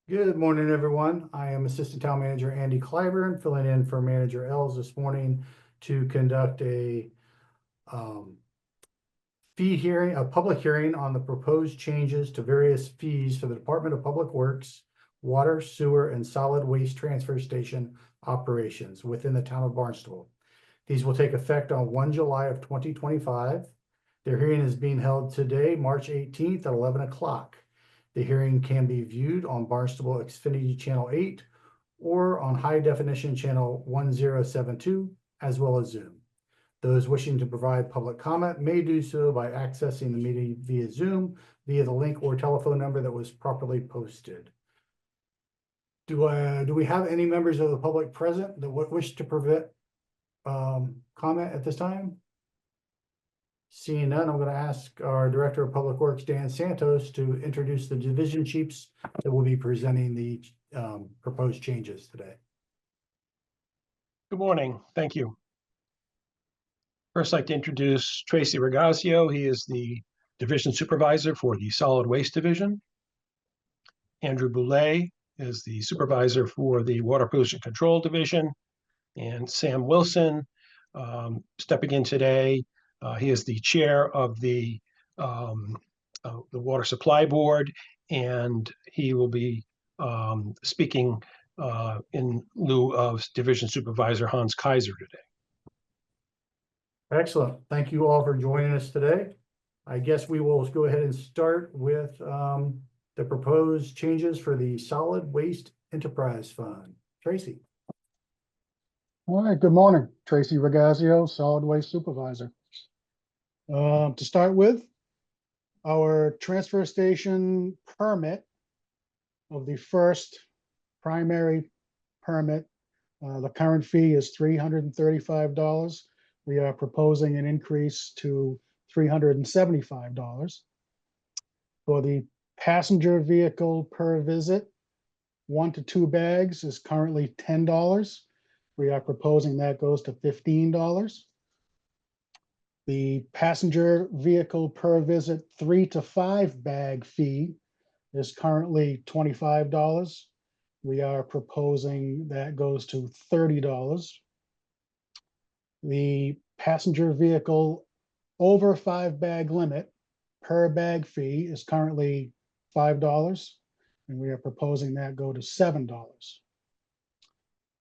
Good morning, everyone. I am Assistant Town Manager Andy Clyburn, filling in for Manager Els this morning to conduct a public hearing on the proposed changes to various fees for the Department of Public Works, water, sewer, and solid waste transfer station operations within the town of Barnstable. These will take effect on 1 July of 2025. Their hearing is being held today, March 18th at 11 o'clock. The hearing can be viewed on Barnstable Xfinity Channel 8 or on High Definition Channel 1072, as well as Zoom. Those wishing to provide public comment may do so by accessing the meeting via Zoom, via the link or telephone number that was properly posted. Do we have any members of the public present that wish to comment at this time? Seeing none, I'm going to ask our Director of Public Works, Dan Santos, to introduce the division chiefs that will be presenting the proposed changes today. Good morning. Thank you. First, I'd like to introduce Tracy Regazio. He is the Division Supervisor for the Solid Waste Division. Andrew Boulay is the Supervisor for the Water Pollution Control Division. And Sam Wilson, stepping in today, he is the Chair of the Water Supply Board, and he will be speaking in lieu of Division Supervisor Hans Kaiser today. Excellent. Thank you all for joining us today. I guess we will go ahead and start with the proposed changes for the Solid Waste Enterprise Fund. Tracy. All right, good morning. Tracy Regazio, Solid Waste Supervisor. To start with, our transfer station permit of the first primary permit, the current fee is $335. We are proposing an increase to $375. For the passenger vehicle per visit, 1 to 2 bags is currently $10. We are proposing that goes to $15. The passenger vehicle per visit 3 to 5 bag fee is currently $25. We are proposing that goes to $30. The passenger vehicle over 5 bag limit per bag fee is currently $5, and we are proposing that go to $7.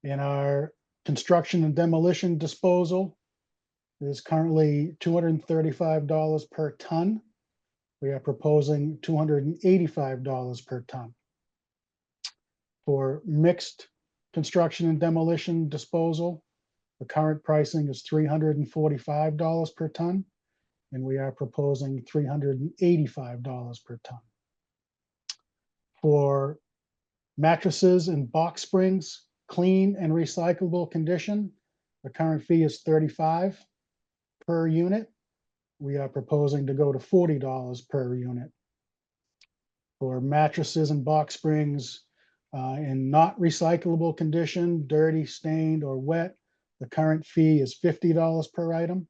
In our construction and demolition disposal is currently $235 per ton. We are proposing $285 per ton. For mixed construction and demolition disposal, the current pricing is $345 per ton, and we are proposing $385 per ton. For mattresses and box springs, clean and recyclable condition, the current fee is $35 per unit. We are proposing to go to $40 per unit. For mattresses and box springs in not recyclable condition, dirty, stained, or wet, the current fee is $50 per item.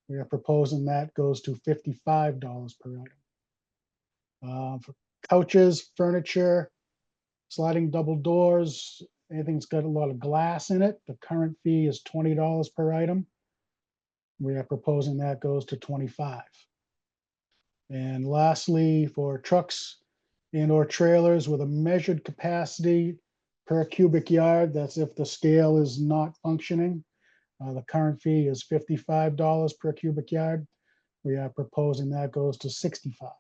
We are proposing that goes to $55 per item. For couches, furniture, sliding double doors, anything that's got a lot of glass in it, the current fee is $20 per item. We are proposing that goes to $25. And lastly, for trucks and or trailers with a measured capacity per cubic yard, that's if the scale is not functioning, the current fee is $55 per cubic yard. We are proposing that goes to $65.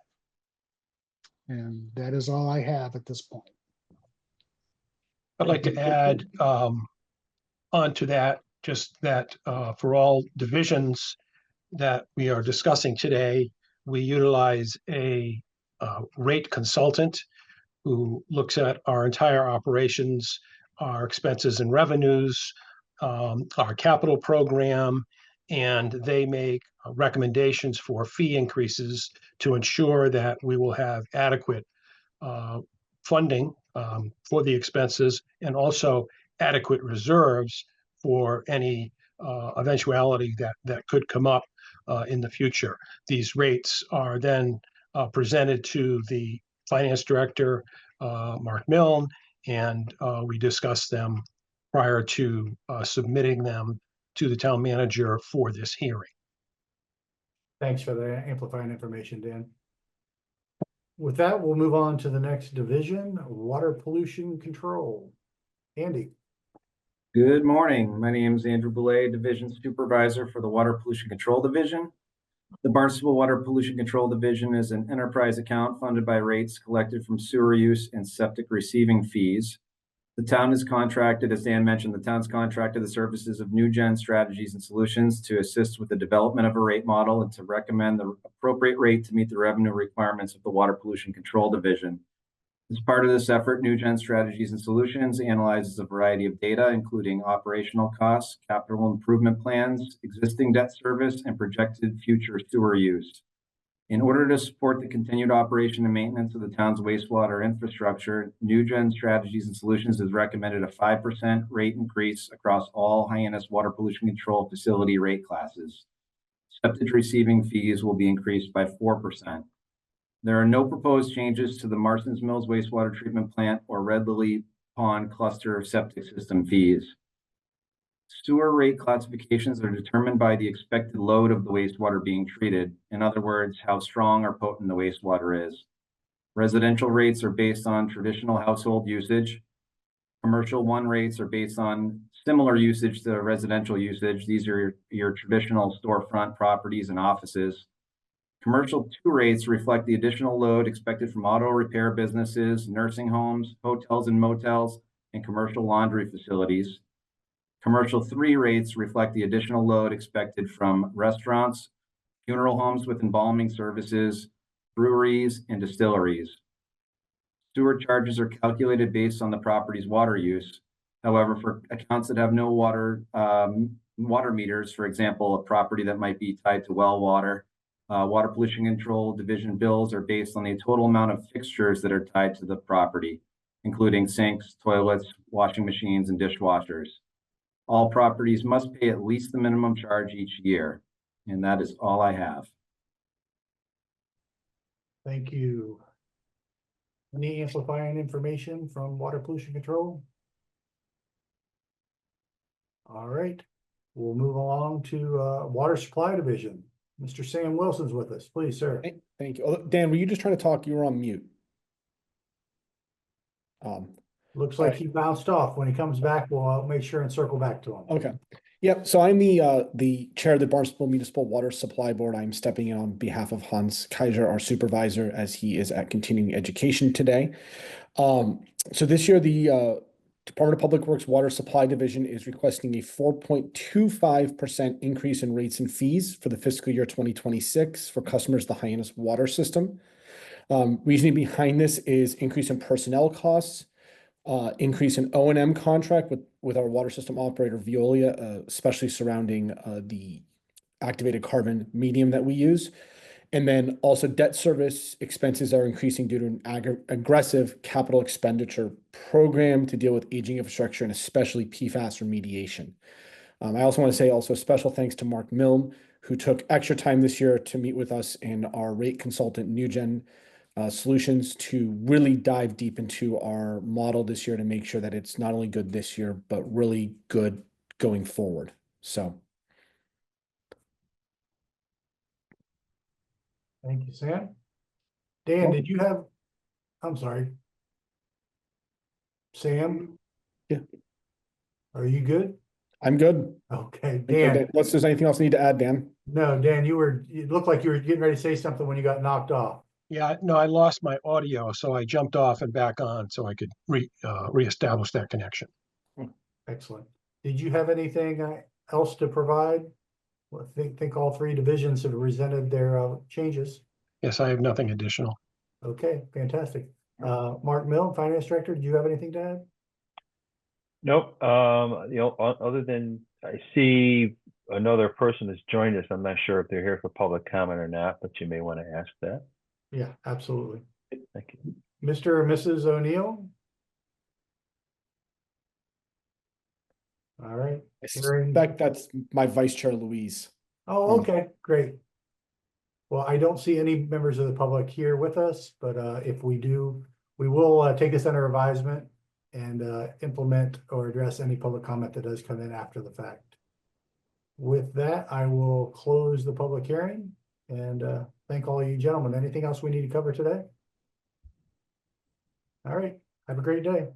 And that is all I have at this point. I'd like to add onto that, just that for all divisions that we are discussing today, we utilize a rate consultant who looks at our entire operations, our expenses and revenues, our capital program, and they make recommendations for fee increases to ensure that we will have adequate funding for the expenses and also adequate reserves for any eventuality that could come up in the future. These rates are then presented to the finance director Mark Milne, and we discussed them prior to submitting them to the town manager for this hearing. Thanks for the amplifying information, Dan. With that, we'll move on to the next division, water pollution control. Andy. Good morning. My name is Andrew Boulay, Division Supervisor for the Water Pollution Control Division. The Barnstable Water Pollution Control Division is an enterprise account funded by rates collected from sewer use and septic receiving fees. The town is contracted, as Dan mentioned, the town's contracted the services of New Gen Strategies and Solutions to assist with the development of a rate model and to recommend the appropriate rate to meet the revenue requirements of the Water Pollution Control Division. As part of this effort, New Gen Strategies and Solutions analyzes a variety of data, including operational costs, capital improvement plans, existing debt service, and projected future sewer use. In order to support the continued operation and maintenance of the town's wastewater infrastructure, New Gen Strategies and Solutions has recommended a 5% rate increase across all Hyannis water pollution control facility rate classes. Septic receiving fees will be increased by 4%. There are no proposed changes to the Marston's Mills wastewater treatment plant or Red Lily Pond cluster septic system fees. Sewer rate classifications are determined by the expected load of the wastewater being treated. In other words, how strong or potent the wastewater is. Residential rates are based on traditional household usage. Commercial 1 rates are based on similar usage to residential usage. These are your traditional storefront properties and offices. Commercial 2 rates reflect the additional load expected from auto repair businesses, nursing homes, hotels and motels, and commercial laundry facilities. Commercial 3 rates reflect the additional load expected from restaurants, funeral homes with embalming services, breweries, and distilleries. Sewer charges are calculated based on the property's water use. However, for accounts that have no water meters, for example, a property that might be tied to well water, Water Pollution Control Division bills are based on the total amount of fixtures that are tied to the property, including sinks, toilets, washing machines, and dishwashers. All properties must pay at least the minimum charge each year, and that is all I have. Thank you. Any amplifying information from water pollution control? All right, we'll move along to water supply division. Mr. Sam Wilson's with us, please, sir. Thank you. Oh, Dan, were you just trying to talk? You were on mute. Looks like he bounced off. When he comes back, we'll make sure and circle back to him. Okay. Yep. So I'm the chair of the Barnstable Municipal Water Supply Board. I'm stepping in on behalf of Hans Kaiser, our supervisor, as he is at continuing education today. So this year, the Department of Public Works Water Supply Division is requesting a 4.25% increase in rates and fees for the fiscal year 2026 for customers of the Hyannis water system. Reasoning behind this is increase in personnel costs, increase in O&M contract with our water system operator Veolia, especially surrounding the activated carbon medium that we use. And then also debt service expenses are increasing due to an aggressive capital expenditure program to deal with aging infrastructure and especially PFAS remediation. I also want to say also special thanks to Mark Milne, who took extra time this year to meet with us and our rate consultant, New Gen Solutions, to really dive deep into our model this year to make sure that it's not only good this year, but really good going forward. So. Thank you, Sam. Dan, did you have, I'm sorry. Sam? Yeah. Are you good? I'm good. Okay, Dan. Unless there's anything else I need to add, Dan. No, Dan, it looked like you were getting ready to say something when you got knocked off. Yeah, no, I lost my audio, so I jumped off and back on so I could reestablish that connection. Excellent. Did you have anything else to provide? Well, I think all 3 divisions have presented their changes. Yes, I have nothing additional. Okay, fantastic. Mark Milne, Finance Director, do you have anything to add? Nope. Other than I see another person has joined us. I'm not sure if they're here for public comment or not, but you may want to ask that. Yeah, absolutely. Thank you. Mr. or Mrs. O'Neill? All right. I suspect that's my Vice Chair Louise. Oh, okay, great. Well, I don't see any members of the public here with us, but if we do, We will take this under advisement and implement or address any public comment that does come in after the fact. With that, I will close the public hearing and thank all you gentlemen. Anything else we need to cover today? All right, have a great day.